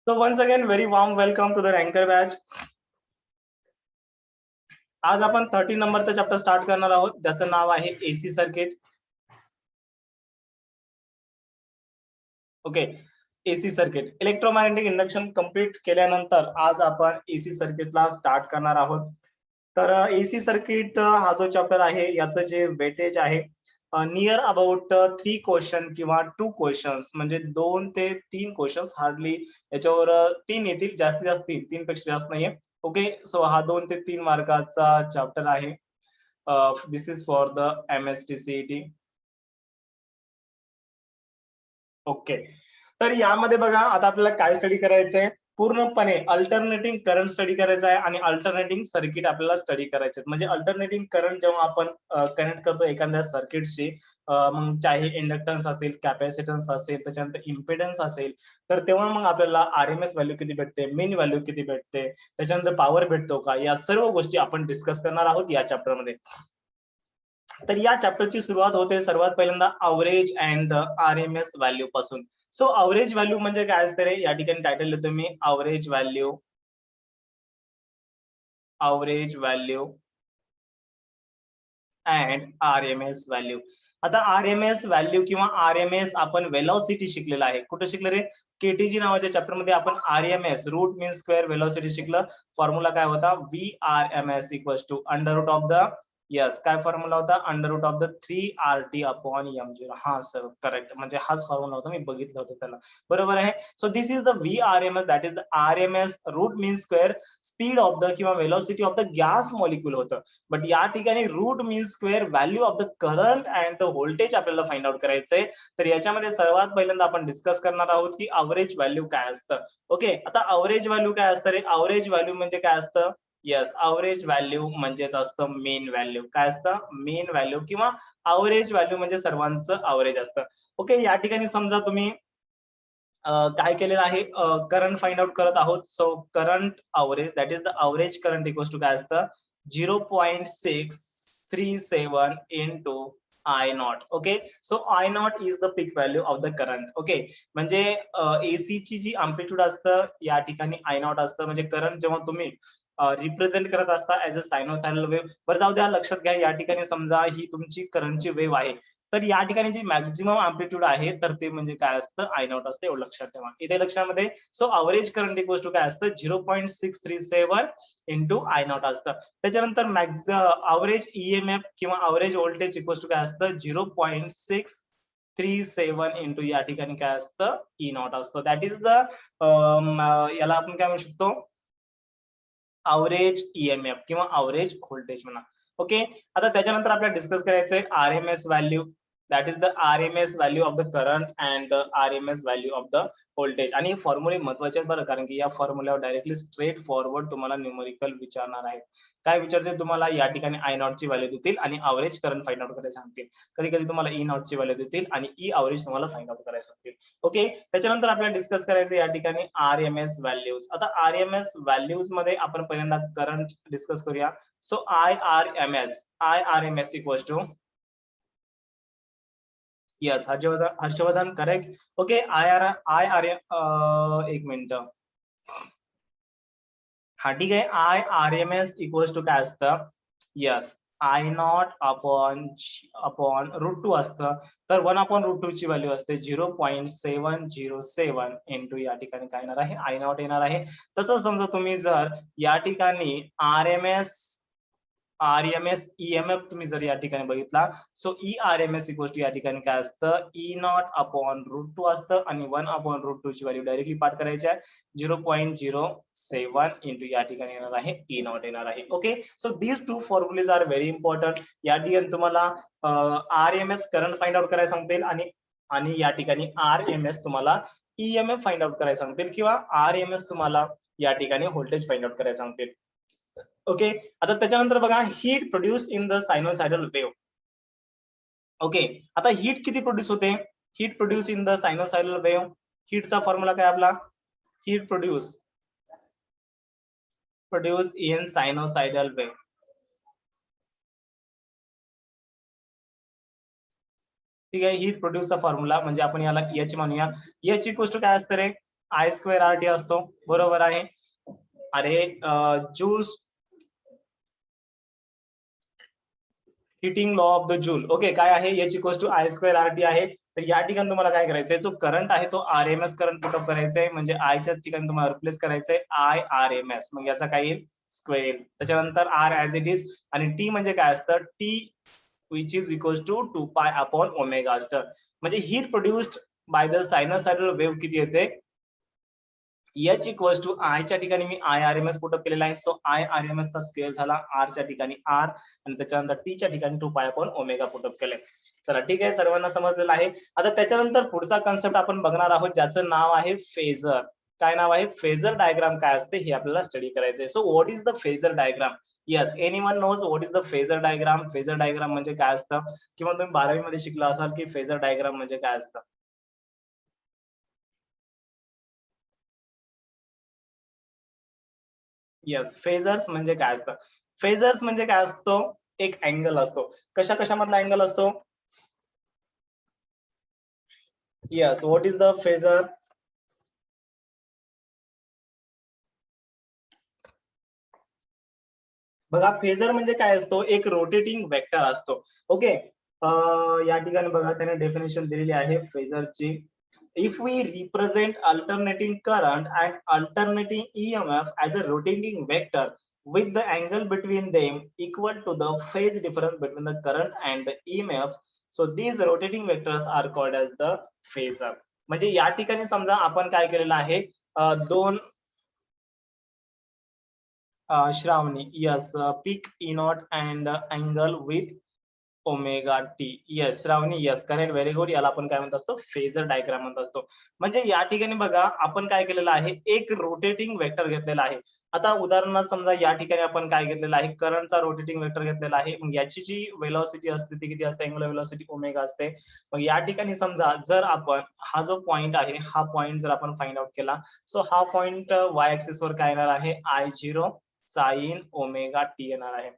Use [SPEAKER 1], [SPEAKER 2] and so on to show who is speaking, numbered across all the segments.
[SPEAKER 1] So once again, very warm welcome to the Anchor batch. आज आपण 13 नंबरचा chapter start करणार आहोत, ज्याचं नाव आहे AC circuit. Okay, AC circuit electromagnetic induction complete केल्यानंतर आज आपण एसी सर्किटला स्टार्ट करणार आहोत. तर एसी सर्किट हा जो चॅप्टर आहे याचं जे वेटेज आहे नियर अबाउट 3 क्वेश्चन किंवा 2 क्वेश्चन्स, म्हणजे 2 ते 3 क्वेश्चन्स, हार्डली याच्यावर 3 येतील, जास्तीत जास्त 3 पेक्षा जास्त नाहीये. ओके, सो हा 2 ते 3 मार्काचा चॅप्टर आहे. This is for the MSTCET. Okay, तर यामध्ये बघा आता आपल्याला काय स्टडी करायचंय, पूर्णपणे अल्टरनेटिंग करंट स्टडी करायचा आहे आणि अल्टरनेटिंग सर्किट आपल्याला स्टडी करायचे. म्हणजे अल्टरनेटिंग करंट जेव्हा आपण कनेक्ट करतो एखाद्या सर्किटशी, मग चाहे इंडक्टन्स असेल, कॅपॅसिटन्स असेल, त्याच्यानंतर इम्पिडन्स असेल, तर तेव्हा मग आपल्याला RMS व्हॅल्यू किती भेटते, मीन व्हॅल्यू किती भेटते, त्याच्यानंतर पॉवर भेटतो का, या सर्व गोष्टी आपण डिस्कस करणार आहोत या चॅप्टर मध्ये. तर या चॅप्टरची सुरुवात होते सर्वात पहिल्यांदा अवरेज अँड RMS व्हॅल्यू पासून. सो अवरेज व्हॅल्यू म्हणजे काय असते रे, या ठिकाणी टायटल देतो मी, average value and RMS value. आता RMS व्हॅल्यू किंवा RMS आपण वेलॉसिटी शिकलेला आहे. कुठे शिकलं रे, केटीजी नावाच्या चॅप्टर मध्ये आपण RMS root mean square velocity शिकलं. फॉर्म्युला काय होता, VRMS equals to under root of the, yes, काय फॉर्म्युला होता, under root of the 3RT upon M0. हा सर करेक्ट, म्हणजे हाच फॉर्म्युला होता, मी बघितलं होतं त्याला, बरोबर आहे. So this is the VRMS, that is the RMS root mean square speed of the किंवा velocity of the gas molecule होतं. बट या ठिकाणी root mean square value of the current and the voltage आपल्याला find out करायचंय. तर याच्यामध्ये सर्वात पहिल्यांदा आपण डिस्कस करणार आहोत की अवरेज व्हॅल्यू काय असतं. ओके, आता अवरेज व्हॅल्यू काय असतं रे, अवरेज व्हॅल्यू म्हणजे काय असतं, यस, अवरेज व्हॅल्यू म्हणजेच असतं मेन व्हॅल्यू. काय असतं, मेन व्हॅल्यू किंवा अवरेज व्हॅल्यू म्हणजे सर्वांचं अवरेज असतं. ओके, या ठिकाणी समजा तुम्ही काय केलेलं आहे, करंट फाइंड आउट करत आहोत. So current average, that is the average current equals to काय असतं, 0.637 into I0. Okay, so I0 is the peak value of the current. Okay, म्हणजे एसी ची जी अँप्लिट्यूड असतं या ठिकाणी I0 असतं. म्हणजे करंट जेव्हा तुम्ही रिप्रेझेंट करत असता ऍज अ सायनोसायडल वेव्ह, बरं जाऊ द्या, लक्षात घ्या, या ठिकाणी समजा ही तुमची करंटची वेव्ह आहे, तर या ठिकाणी जी मॅक्झिमम अँप्लिट्यूड आहे तर ते म्हणजे काय असतं, I0 असतं, एवढं लक्षात ठेवा इथे लक्षामध्ये. So average current equals to काय असतं, 0.637 इंटू I0 असतं. त्याच्यानंतर अवरेज EMF किंवा अवरेज व्होल्टेज इक्वल्स टू काय असतं, 0.637 इंटू या ठिकाणी काय असतं, E0 असतं. दॅट इज द याला आपण काय म्हणू शकतो, अवरेज EMF किंवा अवरेज व्होल्टेज म्हणा. ओके, आता त्याच्यानंतर आपल्याला डिस्कस करायचंय RMS value, that is the RMS value of the current and the RMS value of the voltage. आणि फॉर्म्युले महत्वाचे आहेत बरं, कारण की या फॉर्म्युल्यावर डायरेक्टली स्ट्रेट फॉरवर्ड तुम्हाला न्यूमेरिकल विचारणार आहे. काय विचारते तुम्हाला, या ठिकाणी I0 ची व्हॅल्यू देतील आणि अवरेज करंट फाइंड आउट करायला सांगतील. कधी कधी तुम्हाला E0 ची व्हॅल्यू देतील आणि E अवरेज तुम्हाला फाइंड आउट करायला सांगतील. ओके, त्याच्यानंतर आपल्याला डिस्कस करायचं या ठिकाणी RMS व्हॅल्यूज. आता RMS व्हॅल्यूज मध्ये आपण पहिल्यांदा करंट डिस्कस करूया. So IRMS equals to, yes, Harshvardhan correct. Okay, एक मिनिट, हा ठीक आहे, IRMS इक्वल्स टू काय असतं, यस, I0 अपॉन रूट 2 असतं. तर 1 अपॉन रूट 2 ची व्हॅल्यू असते 0.707 इंटू या ठिकाणी काय येणार आहे, I0 येणार आहे. तसं समजा तुम्ही जर या ठिकाणी RMS EMF तुम्ही जर या ठिकाणी बघितला, सो ERMS इक्वल्स टू या ठिकाणी काय असतं, E0 अपॉन रूट 2 असतं आणि 1 अपॉन रूट 2 ची व्हॅल्यू डायरेक्टली पाठ करायची आहे, 0.07 इंटू या ठिकाणी येणार आहे, E0 येणार आहे. Okay, so these two formulas are very important. या ठिकाणी तुम्हाला RMS करंट फाइंड आउट करायला सांगतील आणि या ठिकाणी RMS तुम्हाला EMF फाइंड आउट करायला सांगतील किंवा RMS तुम्हाला या ठिकाणी व्होल्टेज फाइंड आउट करायला सांगतील. ओके, आता त्याच्यानंतर बघा, heat produce in the sinusoidal wave. Okay, आता हीट किती प्रोड्यूस होते, heat produce in the sinusoidal wave, हीटचा फॉर्म्युला काय आपला, heat produce in sinusoidal wave. ठीक आहे, हीट प्रोड्यूसचा फॉर्म्युला म्हणजे आपण याला H म्हणूया. H इक्वल्स टू काय असतं रे, आय स्क्वेअर आर टी असतो, बरोबर आहे. अरे Joule's heating law of the joule, okay काय आहे, H equals to I square R T आहे. तर या ठिकाणी तुम्हाला काय करायचंय, जो करंट आहे तो R M S current put up करायचा आहे, म्हणजे आयच्या ठिकाणी तुम्हाला रिप्लेस करायचंय आय आर एम एस, मग याचा काय येईल स्क्वेअर. त्याच्यानंतर आर ऍज इट इज, आणि टी म्हणजे काय असतं, T which is equals to 2 pi upon omega असतं. म्हणजे heat produced by the sinusoidal wave किती येते, एच इक्वल्स टू आय च्या ठिकाणी मी I R M S put up केलेला आहे, so I R M S चा स्क्वेअर झाला आर च्या ठिकाणी आर, आणि त्याच्यानंतर टी च्या ठिकाणी 2 पाय अपॉन ओमेगा पुटअप केले. चला ठीक आहे, सर्वांना समजलेलं आहे. आता त्याच्यानंतर पुढचा कॉन्सेप्ट आपण बघणार आहोत, ज्याचं नाव आहे फेजर. काय नाव आहे, फेजर डायग्राम काय असते हे आपल्याला स्टडी करायचंय. So what is the phasor diagram, yes anyone knows what is the phasor diagram. Phasor diagram म्हणजे काय असतं, किंवा तुम्ही 12वी मध्ये शिकला असाल की फेजर डायग्राम म्हणजे काय असतं. येस, फेजर्स म्हणजे काय असतं, फेजर्स म्हणजे काय असतो, एक अँगल असतो. कशा कशामधला अँगल असतो, yes what is the phasor, बघा फेजर म्हणजे काय असतो, एक रोटेटिंग वेक्टर असतो. ओके, या ठिकाणी बघा त्याने डेफिनेशन दिलेली आहे फेजरची. If we represent alternating current and alternating EMF as a rotating vector with the angle between them equal to the phase difference between the current and the EMF, so these rotating vectors are called as the phasor. म्हणजे या ठिकाणी समजा आपण काय केलेलं आहे, दोन Shravani, yes pick E naught and angle with omega T, yes Shravani, yes correct, very good. याला आपण काय म्हणत असतो, फेजर डायग्राम म्हणत असतो. म्हणजे या ठिकाणी बघा आपण काय केलेलं आहे, एक रोटेटिंग वेक्टर घेतलेला आहे. आता उदाहरणार्थ समजा या ठिकाणी आपण काय घेतलेलं आहे, करंटचा रोटेटिंग वेक्टर घेतलेला आहे. मग याची जी वेलोसिटी असते ती किती असते, अँग्युलर वेलोसिटी ओमेगा असते. मग या ठिकाणी समजा जर आपण हा जो पॉइंट आहे, हा पॉइंट जर आपण फाइंड आउट केला, सो हा पॉइंट वाय ऍक्सिस वर काय येणार आहे, I0 साइन ओमेगा टी येणार आहे,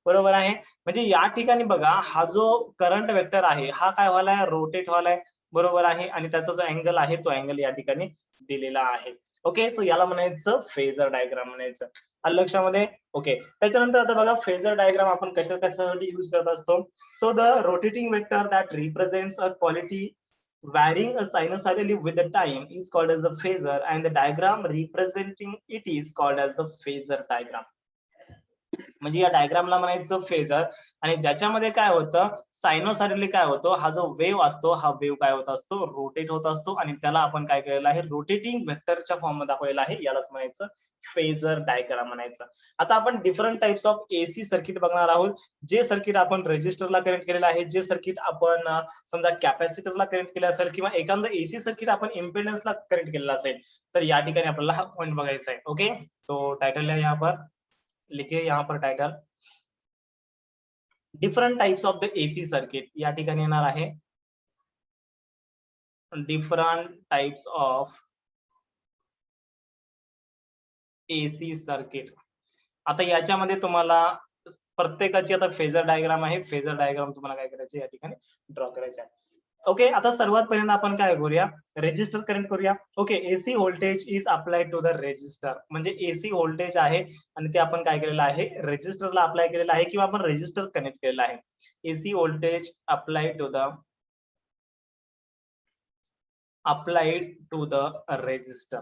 [SPEAKER 1] बरोबर आहे. म्हणजे या ठिकाणी बघा हा जो करंट वेक्टर आहे हा काय व्हायलाय, रोटेट व्हायलाय, बरोबर आहे. आणि त्याचा जो अँगल आहे तो अँगल या ठिकाणी दिलेला आहे. ओके, सो याला म्हणायचं फेजर डायग्राम म्हणायचं. आलं लक्षामध्ये, ओके. त्याच्यानंतर आता बघा फेजर डायग्राम आपण कशा कशासाठी युज करत असतो. So the rotating vector that represents a quality varying sinusoidally with the time is called as the phasor, and the diagram representing it is called as the phasor diagram. म्हणजे या डायग्रामला म्हणायचं phasor. आणि ज्याच्यामध्ये काय होतं, सायनोसॉइडली काय होतं, हा जो वेव्ह असतो हा वेव्ह काय होत असतो, रोटेट होत असतो, आणि त्याला आपण काय केलेलं आहे, रोटेटिंग वेक्टरच्या फॉर्म मध्ये दाखवलेलं आहे, यालाच म्हणायचं फेजर डायग्राम म्हणायचं. आता आपण different types of AC circuit बघणार आहोत. जे सर्किट आपण रेजिस्टरला कनेक्ट केलेलं आहे, जे सर्किट आपण समजा कॅपॅसिटरला कनेक्ट केलं असेल, किंवा एखादं एसी सर्किट आपण इम्पेडन्सला कनेक्ट केलेलं असेल, तर या ठिकाणी आपल्याला हा पॉईंट बघायचा आहे. ओके, तो टायटल है यहाँ पर, लिखिए यहाँ पर title, different types of the AC circuit. या ठिकाणी येणार आहे different types of AC circuit. आता याच्यामध्ये तुम्हाला प्रत्येकाची आता फेजर डायग्राम आहे, फेजर डायग्राम तुम्हाला काय करायचे या ठिकाणी ड्रॉ करायचे आहे. ओके, आता सर्वात पहिल्यांदा आपण काय करूया, रेजिस्टर करंट करूया. Okay, AC voltage is applied to the resistor. म्हणजे एसी व्होल्टेज आहे आणि ते आपण काय केलेलं आहे, रेजिस्टरला अप्लाय केलेलं आहे, किंवा आपण रेजिस्टर कनेक्ट केलेलं आहे. AC voltage applied to the resistor.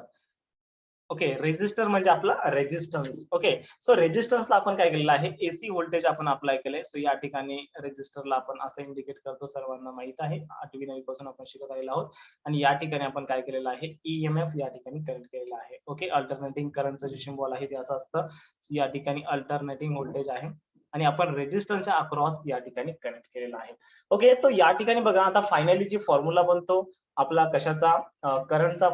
[SPEAKER 1] Okay, resistor म्हणजे आपला रेजिस्टन्स. ओके, सो रेजिस्टन्सला आपण काय केलेलं आहे, एसी व्होल्टेज आपण अप्लाय केलंय. सो या ठिकाणी रेजिस्टरला आपण असं इंडिकेट करतो, सर्वांना माहित आहे, 8वी 9वी पासून आपण शिकत आलेलो आहोत. आणि या ठिकाणी आपण काय केलेलं आहे, EMF या ठिकाणी कनेक्ट केलेला आहे. ओके, अल्टरनेटिंग करंटचं जे सिम्बॉल आहे ते असं असतं. या ठिकाणी अल्टरनेटिंग व्होल्टेज आहे आणि आपण रेजिस्टन्सच्या अक्रॉस या ठिकाणी कनेक्ट केलेला आहे. ओके, तो या ठिकाणी बघा आता फायनली जी फॉर्म्युला बनतो आपला कशाचा, करंटचा,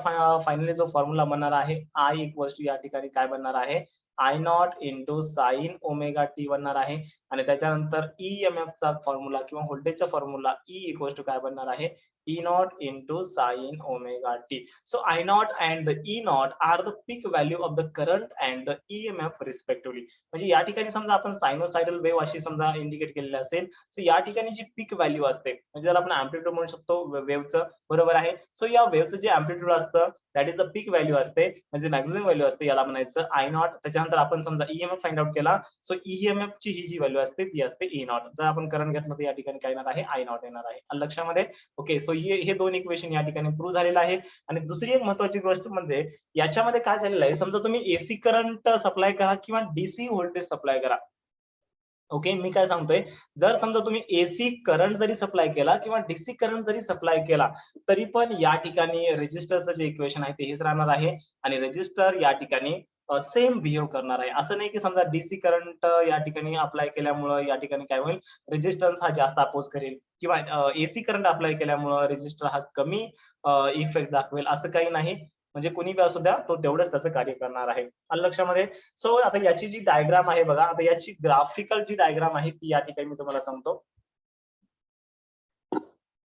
[SPEAKER 1] फायनली जो फॉर्म्युला बनणार आहे, आय इक्वल्स टू या ठिकाणी काय बनणार आहे, I0 into sine omega T बनणार आहे. आणि त्याच्यानंतर EMF चा फॉर्म्युला किंवा व्होल्टेजचा फॉर्म्युला E इक्वल्स टू काय बनणार आहे, E naught into sine omega t. So I naught and the E naught are the peak value of the current and the EMF respectively. म्हणजे या ठिकाणी समजा आपण सायनोसायडल वेव्ह अशी समजा इंडिकेट केलेली असेल, सो या ठिकाणी जी पीक व्हॅल्यू असते म्हणजे ज्याला आपण अँप्लिट्यूड म्हणू शकतो वेव्हचं, बरोबर आहे. सो या वेव्हचं जे अँप्लिट्यूड असतं that is the peak value असते, म्हणजे मॅक्सिमम व्हॅल्यू असते, याला म्हणायचं आय नॉट. त्याच्यानंतर आपण समजा EMF फाइंड आउट केला, सो EMF ची ही जी व्हॅल्यू असते ती असते E नॉट. जर आपण करंट घेतलं तर या ठिकाणी काय येणार आहे, आय नॉट येणार आहे. लक्षामध्ये ओके. सो हे दोन इक्वेशन या ठिकाणी प्रूव्ह झालेलं आहे. आणि दुसरी एक महत्वाची गोष्ट म्हणजे याच्यामध्ये काय झालेलं आहे, समजा तुम्ही एसी करंट सप्लाय करा किंवा डीसी व्होल्टेज सप्लाय करा. ओके, मी काय सांगतोय, जर समजा तुम्ही एसी करंट जरी सप्लाय केला किंवा डीसी करंट जरी सप्लाय केला तरी पण या ठिकाणी रेजिस्टरचं जे इक्वेशन आहे ते हेच राहणार आहे. आणि रेजिस्टर या ठिकाणी सेम बिहेव करणार आहे. असं नाही की समजा डीसी करंट या ठिकाणी अप्लाय केल्यामुळे या ठिकाणी काय होईल, रेजिस्टन्स हा जास्त अपोज करेल किंवा एसी करंट अप्लाय केल्यामुळे रेजिस्टर हा कमी इफेक्ट दाखवेल, असं काही नाही. म्हणजे कोणी बी असू द्या, तो तेवढंच त्याचं कार्य करणार आहे. आलं लक्षामध्ये. सो आता याची जी डायग्राम आहे बघा, आता याची ग्राफिकल जी डायग्राम आहे ती या ठिकाणी मी तुम्हाला सांगतो.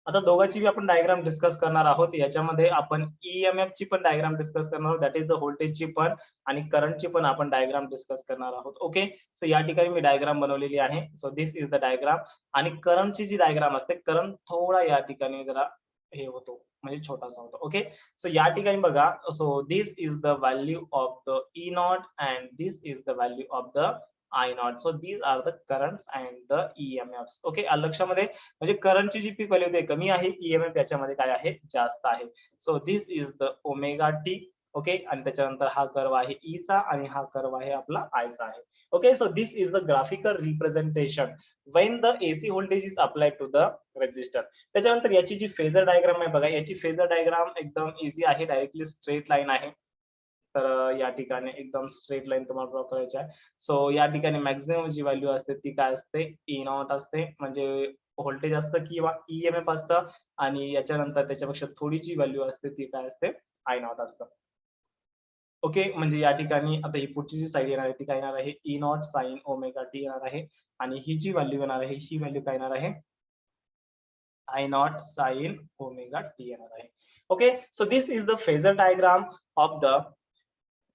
[SPEAKER 1] आता दोघांची आपण डायग्राम डिस्कस करणार आहोत. याच्यामध्ये आपण EMF ची पण डायग्राम डिस्कस करणार आहोत, दॅट इज द व्होल्टेजची पण आणि करंटची पण आपण डायग्राम डिस्कस करणार आहोत. ओके, सो या ठिकाणी मी डायग्राम बनवलेली आहे. So this is the diagram. आणि करंटची जी डायग्राम असते, करंट थोडा या ठिकाणी जरा हे होतो, म्हणजे छोटासा होतो. ओके, सो या ठिकाणी बघा, so this is the value of the E not and this is the value of the I naught. So these are the currents and the EMFs. Okay, लक्षामध्ये. म्हणजे करंटची जी पीक व्हॅल्यू कमी आहे, EMF याच्यामध्ये काय आहे, जास्त आहे. So this is the omega T. Okay, आणि त्याच्यानंतर हा कर्व आहे E चा आणि हा कर्व आहे आपला I चा आहे. Okay, so this is the graphical representation when the AC voltage is applied to the resistor. त्याच्यानंतर याची जी फेजर डायग्राम आहे बघा, याची फेजर डायग्राम एकदम इझी आहे, डायरेक्टली स्ट्रेट लाईन आहे. तर या ठिकाणी एकदम स्ट्रेट लाईन तुम्हाला ड्रॉ करायची आहे. सो या ठिकाणी मॅक्सिमम जी व्हॅल्यू असते ती काय असते, E नॉट असते, म्हणजे व्होल्टेज असतं किंवा EMF असतं. आणि याच्यानंतर त्याच्यापेक्षा थोडी जी व्हॅल्यू असते ती काय असते, आय नॉट असतं. ओके, म्हणजे या ठिकाणी आता ही पुढची जी साईड येणार आहे ती काय येणार आहे, E not sine omega T येणार आहे. आणि ही जी व्हॅल्यू येणार आहे, ही व्हॅल्यू काय येणार आहे, I naught sine omega T येणार आहे. Okay, so this is the phasor diagram of the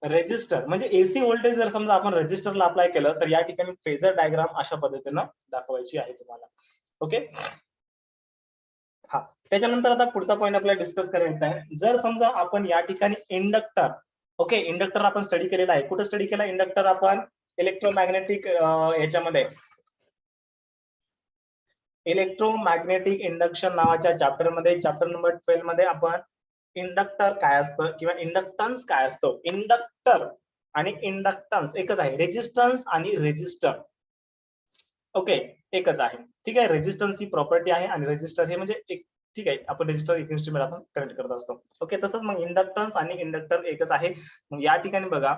[SPEAKER 1] resistor. म्हणजे एसी व्होल्टेज जर समजा आपण रेजिस्टरला अप्लाय केलं तर या ठिकाणी फेजर डायग्राम अशा पद्धतीनं दाखवायची आहे तुम्हाला. ओके, हा. त्याच्यानंतर आता पुढचा पॉईंट आपल्याला डिस्कस करायचा आहे. जर समजा आपण या ठिकाणी इंडक्टर, ओके, इंडक्टर आपण स्टडी केलेला आहे. कुठे स्टडी केला इंडक्टर आपण, इलेक्ट्रोमॅग्नेटिक याच्यामध्ये, इलेक्ट्रोमॅग्नेटिक इंडक्शन नावाच्या चॅप्टर मध्ये, चॅप्टर नंबर 12 मध्ये आपण इंडक्टर काय असतं किंवा इंडक्टन्स काय असतो. इंडक्टर आणि इंडक्टन्स एकच आहे, रेजिस्टन्स आणि रेजिस्टर. ओके, एकच आहे. ठीक आहे, रेजिस्टन्स ही प्रॉपर्टी आहे आणि रेजिस्टर हे म्हणजे एक, ठीक आहे, आपण रेजिस्टर एक इन्स्ट्रुमेंट आपण कनेक्ट करत असतो. ओके, तसंच मग इंडक्टन्स आणि इंडक्टर एकच आहे. मग या ठिकाणी बघा,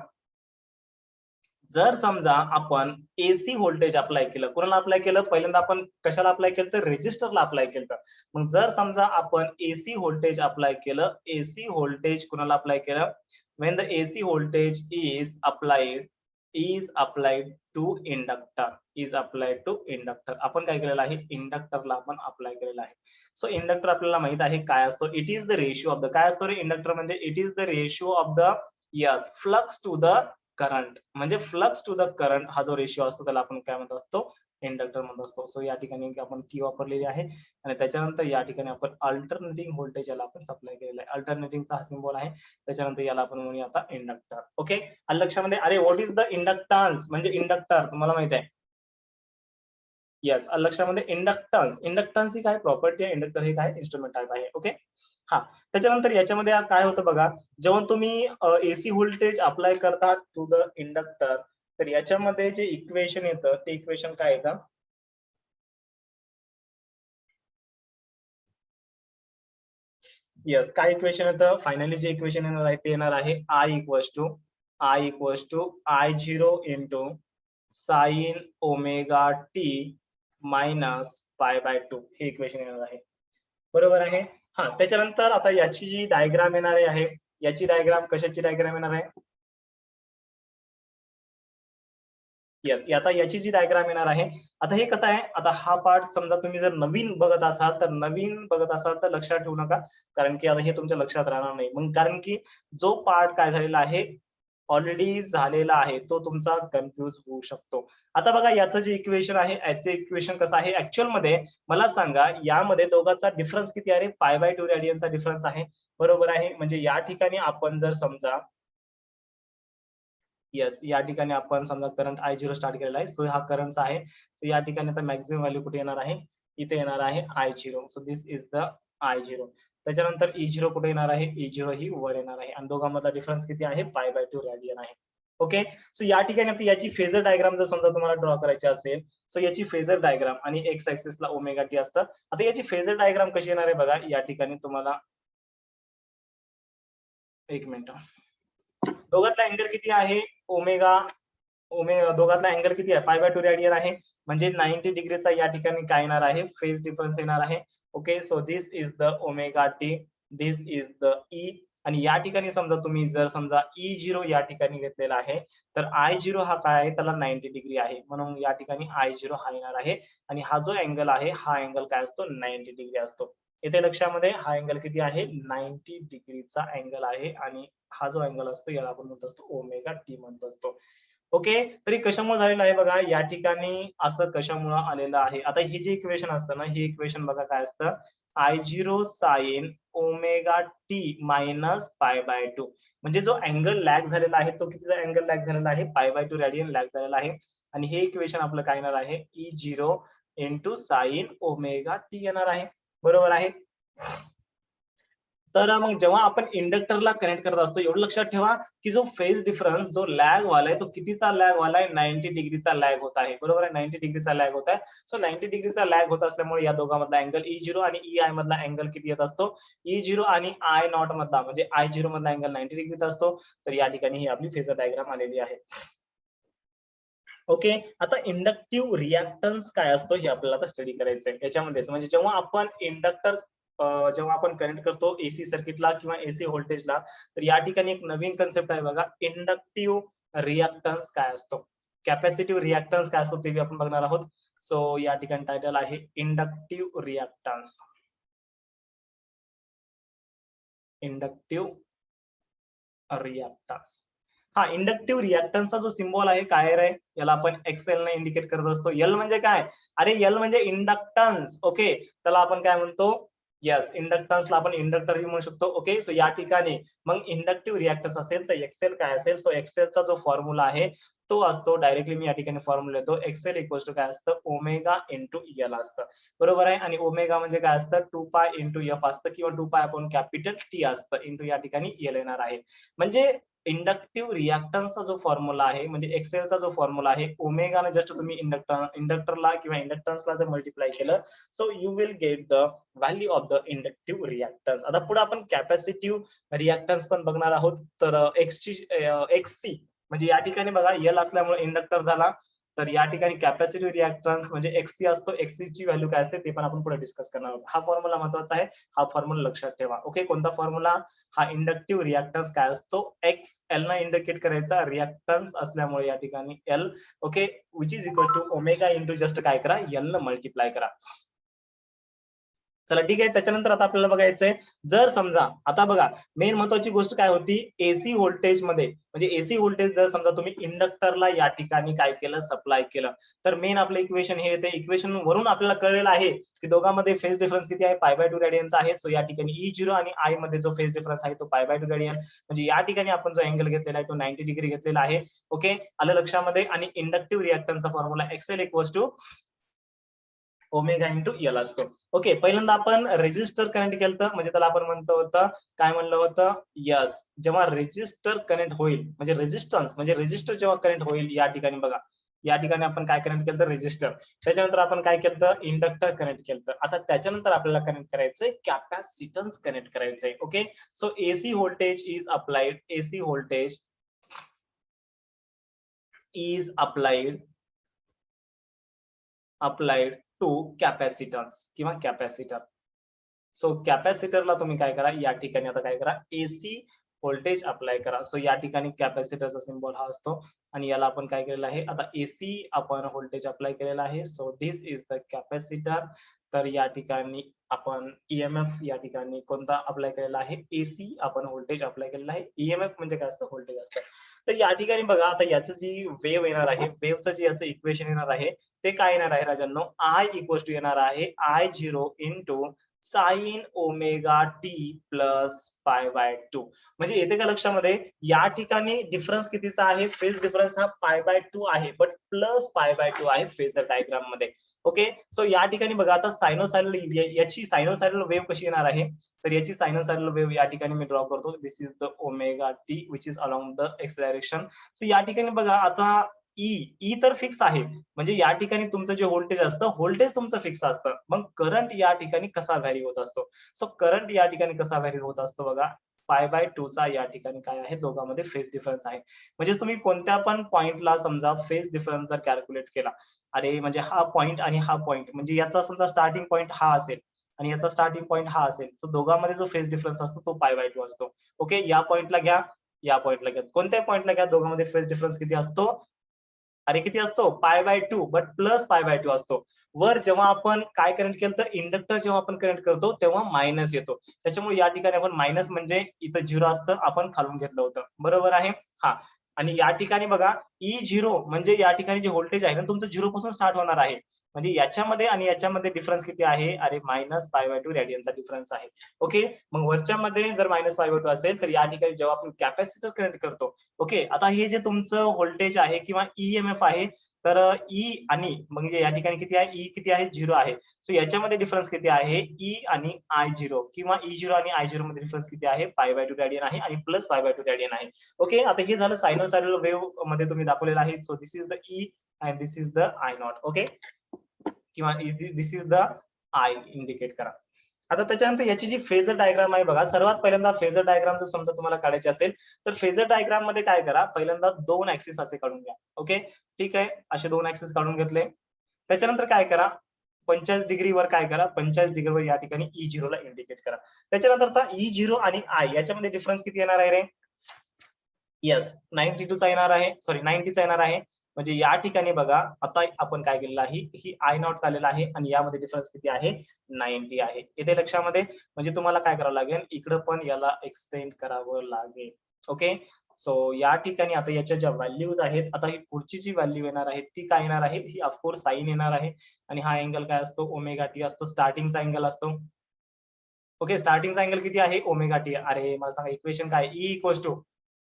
[SPEAKER 1] जर समजा आपण एसी व्होल्टेज अप्लाय केलं, कोणाला अप्लाय केलं, पहिल्यांदा आपण कशाला अप्लाय केलं तर रेजिस्टरला अप्लाय केलं. मग जर समजा आपण एसी व्होल्टेज अप्लाय केलं, एसी व्होल्टेज कोणाला अप्लाय केलं, when the AC voltage is applied to inductor, आपण काय केलेलं आहे, इंडक्टरला आपण अप्लाय केलेलं आहे. सो इंडक्टर आपल्याला माहित आहे काय असतो, it is the ratio of the, काय असतो रे इंडक्टर म्हणजे, it is the ratio of the, yes, flux to the current. म्हणजे फ्लक्स टू द करंट हा जो रेशिओ असतो त्याला आपण काय म्हणत असतो, इंडक्टर म्हणत असतो. सो या ठिकाणी आपण की वापरलेली आहे. आणि त्याच्यानंतर या ठिकाणी आपण अल्टरनेटिंग व्होल्टेज याला आपण सप्लाय केलेला आहे. अल्टरनेटिंगचा हा सिम्बॉल आहे. त्याच्यानंतर याला आपण म्हणूया आता इंडक्टर. ओके, लक्षामध्ये. अरे व्हॉट इज द इंडक्टन्स, म्हणजे इंडक्टर तुम्हाला माहित आहे. येस, लक्षामध्ये. इंडक्टन्स ही काय प्रॉपर्टी आहे, इंडक्टर हे काय इन्स्ट्रुमेंट टाइप आहे. ओके, हा. त्याच्यानंतर याच्यामध्ये काय होतं बघा, जेव्हा तुम्ही एसी व्होल्टेज अप्लाय करता टू द इंडक्टर, तर याच्यामध्ये जे इक्वेशन येतं ते इक्वेशन काय येतं, येस, काय इक्वेशन येतं, फायनली जे इक्वेशन येणार आहे ते येणार आहे I equals to I0 into sine omega t minus π/2 हे इक्वेशन येणार आहे. बरोबर आहे. हा, त्याच्यानंतर आता याची जी डायग्राम येणार आहे, याची डायग्राम कशाची डायग्राम येणार आहे, येस, आता याची जी डायग्राम येणार आहे, आता हे कसं आहे, आता हा पार्ट समजा तुम्ही जर नवीन बघत असाल तर लक्षात ठेवू नका, कारण की आता हे तुमच्या लक्षात राहणार नाही. मग कारण की जो पार्ट काय झालेला आहे, ऑलरेडी झालेला आहे, तो तुमचा कन्फ्युज होऊ शकतो. आता बघा याचं जे इक्वेशन आहे, याचे इक्वेशन कसं आहे ऍक्च्युअल मध्ये, मला सांगा यामध्ये दोघांचा डिफरन्स किती आहे? π/2 रेडियनचा डिफरन्स आहे, बरोबर आहे. म्हणजे या ठिकाणी आपण जर समजा येस, या ठिकाणी आपण समजा करंट I0 स्टार्ट केलेला आहे, सो हा करंट आहे. सो या ठिकाणी आता मॅक्सिमम व्हॅल्यू कुठे येणार आहे? इथे येणार आहे I0. So this is the I0. त्याच्यानंतर E0 कुठे येणार आहे? E0 ही वर येणार आहे आणि दोघांमधला डिफरन्स किती आहे? π/2 रेडियन आहे. ओके, सो या ठिकाणी आता याची फेजर डायग्राम जर समजा तुम्हाला ड्रॉ करायची असेल, सो याची फेजर डायग्राम आणि एक्स ऍक्सिसला ओमेगा टी असतं. आता याची फेजर डायग्राम कशी येणार आहे बघा, या ठिकाणी तुम्हाला एक मिनिट, दोघातला अँगल किती आहे? ओमेगा दोघातला अँगल किती आहे? π/2 रेडियन आहे, म्हणजे 90 डिग्रीचा या ठिकाणी काय येणार आहे? फेज डिफरन्स येणार आहे. Okay, so this is the omega T, this is the E. आणि या ठिकाणी समजा तुम्ही जर समजा E0 या ठिकाणी घेतलेला आहे, तर I0 हा काय आहे? त्याला 90 डिग्री आहे, म्हणून या ठिकाणी I0 हा येणार आहे. आणि हा जो अँगल आहे, हा अँगल काय असतो? 90 डिग्री असतो. इथे लक्षामध्ये हा अँगल किती आहे? 90 डिग्रीचा अँगल आहे आणि हा जो अँगल असतो याला आपण म्हणतो असतो ओमेगा टी म्हणतो असतो. ओके, तरी कशामुळे झालेलं आहे बघा, या ठिकाणी असं कशामुळे आलेलं आहे? आता हे जे इक्वेशन असतं ना, हे इक्वेशन बघा काय असतं? I0 sign omega t minus π/2. म्हणजे जो अँगल लॅग झालेला आहे, तो कितीचा अँगल लॅग झालेला आहे? π/2 रेडियन लॅग झालेला आहे. आणि हे इक्वेशन आपलं काय येणार आहे? E0 into sine omega T येणार आहे, बरोबर आहे. तर मग जेव्हा आपण इंडक्टरला कनेक्ट करत असतो, एवढं लक्षात ठेवा की जो फेज डिफरन्स जो लॅग वाला आहे, तो कितीचा लॅग वाला आहे? 90 डिग्रीचा लॅग होत आहे, बरोबर आहे. 90 डिग्रीचा लॅग होत आहे. सो 90 डिग्रीचा लॅग होत असल्यामुळे या दोघांमधला अँगल E0 आणि EI मधला अँगल किती येत असतो? E0 आणि I नॉट मधला म्हणजे I0 मधला अँगल 90 डिग्रीचा असतो. तर या ठिकाणी ही आपली फेजर डायग्राम आलेली आहे. ओके, आता इंडक्टिव्ह रिॲक्टन्स काय असतो हे आपल्याला आता स्टडी करायचं आहे याच्यामध्येच. म्हणजे जेव्हा आपण जेव्हा आपण कनेक्ट करतो एसी सर्किटला किंवा एसी व्होल्टेजला, तर या ठिकाणी एक नवीन कन्सेप्ट आहे बघा, इंडक्टिव्ह रिॲक्टन्स काय असतो, कॅपॅसिटिव्ह रिॲक्टन्स काय असतो ते आपण बघणार आहोत. सो या ठिकाणी टायटल आहे इंडक्टिव्ह रिॲक्टन्स. इंडक्टिव्ह रिॲक्टन्स, हा इंडक्टिव्ह रिॲक्टन्सचा जो सिम्बॉल आहे काय आहे, याला आपण एक्सएल ने इंडिकेट करत असतो. एल म्हणजे काय? अरे एल म्हणजे इंडक्टन्स. ओके, त्याला आपण काय म्हणतो? येस, इंडक्टन्सला आपण इंडक्टर म्हणू शकतो. ओके, सो या ठिकाणी मग इंडक्टिव्ह रिॲक्टन्स असेल तर एक्सएल काय असेल? सो एक्सएलचा जो फॉर्म्युला आहे तो असतो, डायरेक्टली मी या ठिकाणी फॉर्म्युला येतो, एक्सएल इक्वल्स टू काय असतं? ओमेगा इंटू एल असतं, बरोबर आहे. आणि ओमेगा म्हणजे काय असतं? 2π इंटू एफ असतं किंवा 2π अपॉन कॅपिटल टी असतं, इंटू या ठिकाणी एल येणार आहे. म्हणजे इंडक्टिव्ह रिॲक्टन्सचा जो फॉर्म्युला आहे, म्हणजे एक्सेलचा जो फॉर्म्युला आहे, ओमेगाने जस्ट तुम्ही इंडक्टरला किंवा इंडक्टन्सला जर मल्टिप्लाय केलं, so you will get the value of the inductive reactance. आता पुढे आपण कॅपॅसिटिव्ह रिॲक्टन्स पण बघणार आहोत. तर एक्ससी म्हणजे या ठिकाणी बघा एल असल्यामुळे इंडक्टर झाला, तर या ठिकाणी कॅपॅसिटिव्ह रिॲक्टन्स म्हणजे एक्ससी असतो. एक्ससी ची व्हॅल्यू काय असते ते पण आपण पुढे डिस्कस करणार आहोत. हा फॉर्म्युला महत्वाचा आहे, हा फॉर्म्युला लक्षात ठेवा. ओके, कोणता फॉर्म्युला? हा इंडक्टिव्ह रिॲक्टन्स काय असतो? एक्स एल ना इंडिकेट करायचा, रिॲक्टन्स असल्यामुळे या ठिकाणी L. Okay, which is equal to omega into just काय करा? एल न मल्टिप्लाय करा. चला ठीक आहे. त्याच्यानंतर आता आपल्याला बघायचंय, जर समजा आता बघा मेन महत्वाची गोष्ट काय होती, एसी व्होल्टेज मध्ये म्हणजे एसी व्होल्टेज जर समजा तुम्ही इंडक्टरला या ठिकाणी काय केलं? सप्लाय केलं, तर मेन आपलं इक्वेशन हे येते. इक्वेशन वरून आपल्याला कळलेलं आहे की दोघांमध्ये फेज डिफरन्स किती आहे? π/2 रेडियनचा आहे. सो या ठिकाणी E0 आणि I मध्ये जो फेज डिफरन्स आहे तो π/2 रेडियन, म्हणजे या ठिकाणी आपण जो अँगल घेतलेला आहे तो 90 डिग्री घेतलेला आहे. ओके, आलं लक्षामध्ये. आणि इंडक्टिव्ह रिॲक्टन्सचा formula XL equals to omega into L असतो. ओके, पहिल्यांदा आपण रेजिस्टर कनेक्ट केलं, म्हणजे त्याला आपण म्हणतो होतं काय म्हणलं होतं? यस, जेव्हा रेजिस्टर कनेक्ट होईल म्हणजे रेजिस्टन्स म्हणजे रेजिस्टर जेव्हा कनेक्ट होईल, या ठिकाणी बघा या ठिकाणी आपण काय कनेक्ट केलं? रेजिस्टर. त्याच्यानंतर आपण काय केलं? इंडक्टर कनेक्ट केलं. आता त्याच्यानंतर आपल्याला कनेक्ट करायचंय कॅपॅसिटन्स कनेक्ट करायचंय. Okay, so AC voltage is applied, AC voltage is applied to capacitance किंवा कॅपॅसिटर. सो कॅपॅसिटरला तुम्ही काय करा? या ठिकाणी आता काय करा? एसी व्होल्टेज अप्लाय करा. सो या ठिकाणी कॅपॅसिटरचा सिम्बॉल हा असतो आणि याला आपण काय केलेलं आहे, आता एसी आपण व्होल्टेज अप्लाय केलेला आहे. So this is the capacitor. तर या ठिकाणी आपण ईएमएफ या ठिकाणी कोणता अप्लाय केलेला आहे, एसी आपण व्होल्टेज अप्लाय केलेला आहे. ईएमएफ म्हणजे काय असतं, व्होल्टेज असतं. तर या ठिकाणी बघा आता याचं जी वेव्ह येणार आहे, वेव्हचं जे याचं इक्वेशन येणार आहे ते काय येणार आहे राजांनो, आय इक्वल्स टू येणार आहे I0 into sine omega T plus pi by 2. म्हणजे येते का लक्षामध्ये, या ठिकाणी डिफरन्स कितीचा आहे, फेज डिफरन्स हा पाय बाय 2 आहे, बट प्लस पाय बाय 2 आहे फेजर डायग्राम मध्ये. ओके, सो या ठिकाणी बघा आता सायनोसायडल याची सायनोसायडल वेव्ह कशी येणार आहे, तर याची सायनोसायडल वेव्ह या ठिकाणी मी ड्रॉ करतो. This is the omega t which is along the X direction. So या ठिकाणी बघा आता ई तर फिक्स आहे, म्हणजे या ठिकाणी तुमचं जे व्होल्टेज असतं, व्होल्टेज तुमचं फिक्स असतं. मग करंट या ठिकाणी कसा व्हॅरी होत असतो, सो करंट या ठिकाणी कसा व्हॅरी होत असतो बघा, पाय बाय 2 चा या ठिकाणी काय आहे, दोघांमध्ये फेज डिफरन्स आहे. म्हणजे तुम्ही कोणत्या पण पॉइंटला समजा फेज डिफरन्स जर कॅल्क्युलेट केला, अरे म्हणजे हा पॉइंट आणि हा पॉइंट, म्हणजे याचा समजा स्टार्टिंग पॉइंट हा असेल आणि याचा स्टार्टिंग पॉइंट हा असेल, तर दोघांमध्ये जो फेज डिफरन्स असतो तो पाय बाय 2 असतो. ओके, या पॉइंटला घ्या, या पॉइंटला घ्या, कोणत्याही पॉइंटला घ्या, दोघांमध्ये फेज डिफरन्स किती असतो, अरे किती असतो, pi by 2, but plus pi by 2 असतो. वर जेव्हा आपण काय करंट केलं, तर इंडक्टर जेव्हा आपण करंट करतो तेव्हा मायनस येतो. त्याच्यामुळे या ठिकाणी आपण मायनस म्हणजे इथं 0 असतं, आपण खालून घेतलं होतं, बरोबर आहे. हा, आणि या ठिकाणी बघा E0 म्हणजे या ठिकाणी जे व्होल्टेज आहे ना तुमचं 0 पासून स्टार्ट होणार आहे. म्हणजे याच्यामध्ये आणि याच्यामध्ये डिफरन्स किती आहे, अरे मायनस पाय बाय 2 रेडियनचा डिफरन्स आहे. ओके, मग वरच्या मध्ये जर मायनस पाय बाय 2 असेल, तर या ठिकाणी जेव्हा आपण कॅपॅसिटर कनेक्ट करतो, ओके, आता हे जे तुमचं व्होल्टेज आहे किंवा ईएमएफ आहे, तर ई आणि म्हणजे या ठिकाणी किती आहे, ई किती आहे, 0 आहे. सो याच्यामध्ये डिफरन्स किती आहे, ई आणि I0 किंवा E0 आणि I0 मध्ये डिफरन्स किती आहे, पाय बाय 2 रेडियन आहे आणि प्लस पाय बाय 2 रेडियन आहे. ओके, आता हे झालं सायनोसायडल वेव्ह मध्ये तुम्ही दाखवलेलं आहे. So this is the E and this is the I not. Okay, किंवा दिस इज द आय इंडिकेट करा. आता त्याच्यानंतर याची जी फेजर डायग्राम आहे बघा, सर्वात पहिल्यांदा फेजर डायग्राम जर समजा तुम्हाला काढायचे असेल, तर फेजर डायग्राम मध्ये काय करा, पहिल्यांदा 2 ऍक्सिस असे काढून घ्या. ओके, ठीक आहे, असे 2 ऍक्सिस काढून घेतले. त्याच्यानंतर काय करा, 45 डिग्रीवर काय करा, 45 डिग्रीवर या ठिकाणी E0 ला इंडिकेट करा. त्याच्यानंतर आता E0 आणि I याच्यामध्ये डिफरन्स किती येणार आहे रे, येस 92 चा येणार आहे, सॉरी 90 चा येणार आहे. म्हणजे या ठिकाणी बघा आता आपण काय केलेलं आहे, ही आय नॉट काढलेला आहे आणि यामध्ये डिफरन्स किती आहे, 90 आहे. येते लक्षामध्ये, म्हणजे तुम्हाला काय करावं लागेल, इकडे पण याला एक्सटेंड करावं लागेल. ओके, सो या ठिकाणी आता याच्या ज्या व्हॅल्यूज आहेत, आता ही पुढची जी व्हॅल्यू येणार आहे ती काय येणार आहे, ही ऑफकोर्स साइन येणार आहे आणि हा अँगल काय असतो, ओमेगा टी असतो, स्टार्टिंगचा अँगल असतो. ओके, स्टार्टिंगचा अँगल किती आहे, ओमेगा टी. अरे मला सांगा इक्वेशन काय,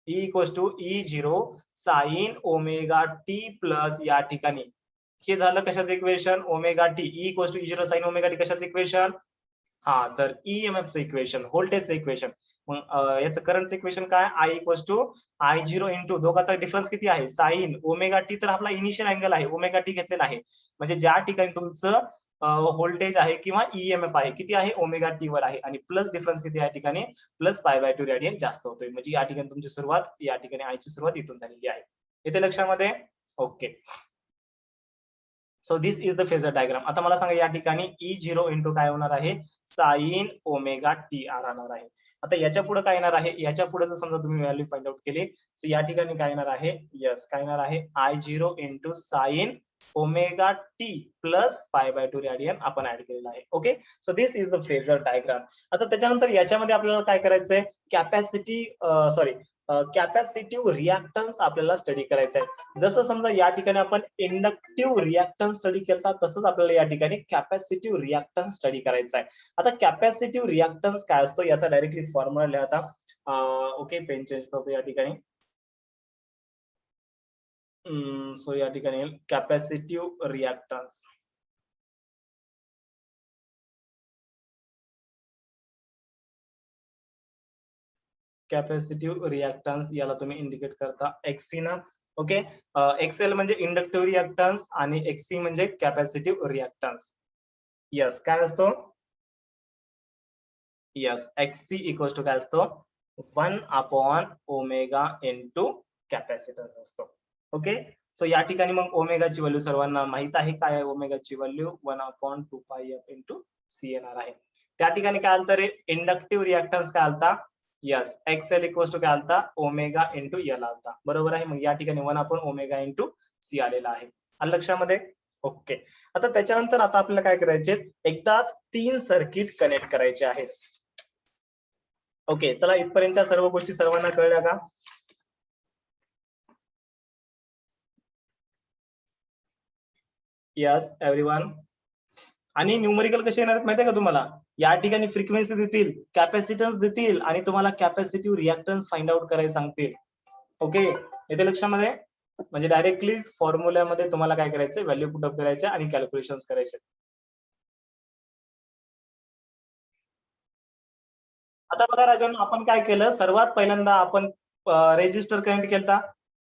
[SPEAKER 1] E equals to E0 sine omega T plus या ठिकाणी हे झालं कशाचं equation, omega T. E equals to E0 sine omega T कशाचं इक्वेशन, हा सर ईएमएफ चं इक्वेशन, व्होल्टेजचं इक्वेशन. मग याचं करंटचं इक्वेशन काय, I equals to I0 into दोघांचा डिफरन्स किती आहे, साइन ओमेगा टी, तर आपला इनिशियल अँगल आहे, ओमेगा टी घेतलेला आहे. म्हणजे ज्या ठिकाणी तुमचं व्होल्टेज आहे किंवा ईएमएफ आहे किती आहे, ओमेगा टी वर आहे आणि प्लस डिफरन्स किती आहे, या ठिकाणी प्लस पाय बाय 2 रेडियन जास्त होतोय. म्हणजे या ठिकाणी तुमची सुरुवात, या ठिकाणी आय ची सुरुवात इथून झालेली आहे. येते लक्षामध्ये. Okay, so this is the phasor diagram. आता मला सांगा या ठिकाणी E0 इंटू काय होणार आहे, साइन ओमेगा टी राहणार आहे. आता याच्या पुढे काय येणार आहे, याच्या पुढे जर समजा तुम्ही व्हॅल्यू फाइंड आउट केली, सो या ठिकाणी काय येणार आहे, यस काय येणार आहे, I0 into sine omega T plus pi by 2 radian आपण ऍड केलेला आहे. Okay, so this is the phasor diagram. आता त्याच्यानंतर याच्यामध्ये आपल्याला काय करायचंय, कॅपॅसिटी सॉरी कॅपॅसिटिव्ह रिएक्टन्स आपल्याला स्टडी करायचं आहे. जसं समजा या ठिकाणी आपण इंडक्टिव्ह रिएक्टन्स स्टडी केला, तसंच आपल्याला या ठिकाणी कॅपॅसिटिव्ह रिएक्टन्स स्टडी करायचा आहे. आता कॅपॅसिटिव्ह रिएक्टन्स काय असतो याचा डायरेक्टली फॉर्म्युला लिहा आता. ओके, पेन चेंज करतो या ठिकाणी. सो या ठिकाणी कॅपॅसिटिव्ह रिएक्टन्स, कॅपॅसिटिव्ह रिएक्टन्स याला तुम्ही इंडिकेट करता एक्सी ना. ओके, एक्सएल म्हणजे इंडक्टिव्ह रिएक्टन्स आणि एक्सी म्हणजे कॅपॅसिटिव्ह रिएक्टन्स. यस काय असतो, यस एक्सी इक्वल्स टू काय असतो, 1 अपॉन ओमेगा इंटू कॅपॅसिटन्स असतो. ओके, सो या ठिकाणी मग ओमेगाची व्हॅल्यू सर्वांना माहित आहे, काय आहे ओमेगाची value, 1 upon 2 pi F into C येणार आहे. त्या ठिकाणी काय आलं तर इंडक्टिव्ह रिएक्टन्स काय आलता, यस एक्सएल इक्वल्स टू काय आलता ओमेगा इंटू एल आलता, बरोबर आहे. मग या ठिकाणी 1 आपण ओमेगा इंटू सी आलेला आहे. आलं लक्षामध्ये? ओके. आता त्याच्यानंतर आता आपल्याला काय करायचे, एकदाच 3 सर्किट कनेक्ट करायचे आहेत. ओके, चला इथपर्यंतच्या सर्व गोष्टी सर्वांना कळल्या का? Yes everyone. आणि न्यूमरिकल कसे येणार माहिती आहे का तुम्हाला? या ठिकाणी फ्रिक्वेन्सी देतील, कॅपॅसिटन्स देतील आणि तुम्हाला कॅपॅसिटिव्ह रिॲक्टन्स फाइंड आउट करायला सांगतील. ओके, येते लक्षामध्ये? म्हणजे डायरेक्टली फॉर्म्युल्यामध्ये तुम्हाला काय करायचं, व्हॅल्यू पुट अप करायचे आणि कॅल्क्युलेशन्स करायचे. आता बघा राजांनो, आपण काय केलं, सर्वात पहिल्यांदा आपण रेजिस्टर कनेक्ट केला,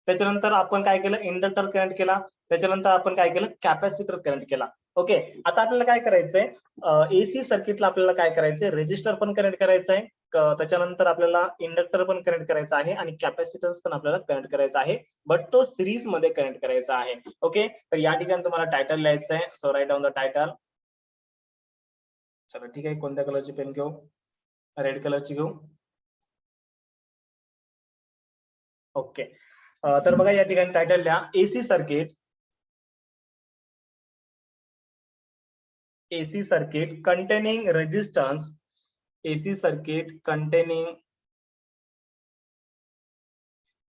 [SPEAKER 1] त्याच्यानंतर आपण काय केलं, इंडक्टर कनेक्ट केला, त्याच्यानंतर आपण काय केलं, कॅपॅसिटर कनेक्ट केला. ओके, आता आपल्याला काय करायचंय, एसी सर्किटला आपल्याला काय करायचंय, रेजिस्टर पण कनेक्ट करायचंय, त्याच्यानंतर आपल्याला इंडक्टर पण कनेक्ट करायचा आहे आणि कॅपॅसिटन्स पण आपल्याला कनेक्ट करायचा आहे, बट तो सिरीज मध्ये कनेक्ट करायचा आहे. ओके, तर या ठिकाणी तुम्हाला टायटल लिहायचं आहे. So write down the title. चला ठीक आहे, कोणत्या कलरची पेन घेऊ? रेड कलरची घेऊ. ओके, तर बघा या ठिकाणी टायटल लिहा, AC circuit, AC circuit containing resistance, AC circuit containing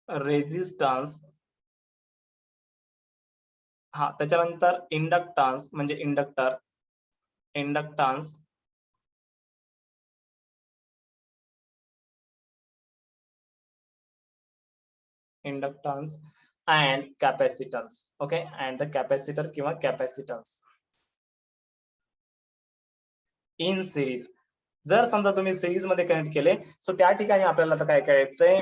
[SPEAKER 1] resistance, हा त्याच्यानंतर इंडक्टन्स म्हणजे inductor, inductance, inductance and capacitance. Okay, and the capacitor किंवा कॅपॅसिटन्स इन सिरीज. जर समजा तुम्ही सिरीज मध्ये कनेक्ट केले, सो त्या ठिकाणी आपल्याला आता काय करायचंय,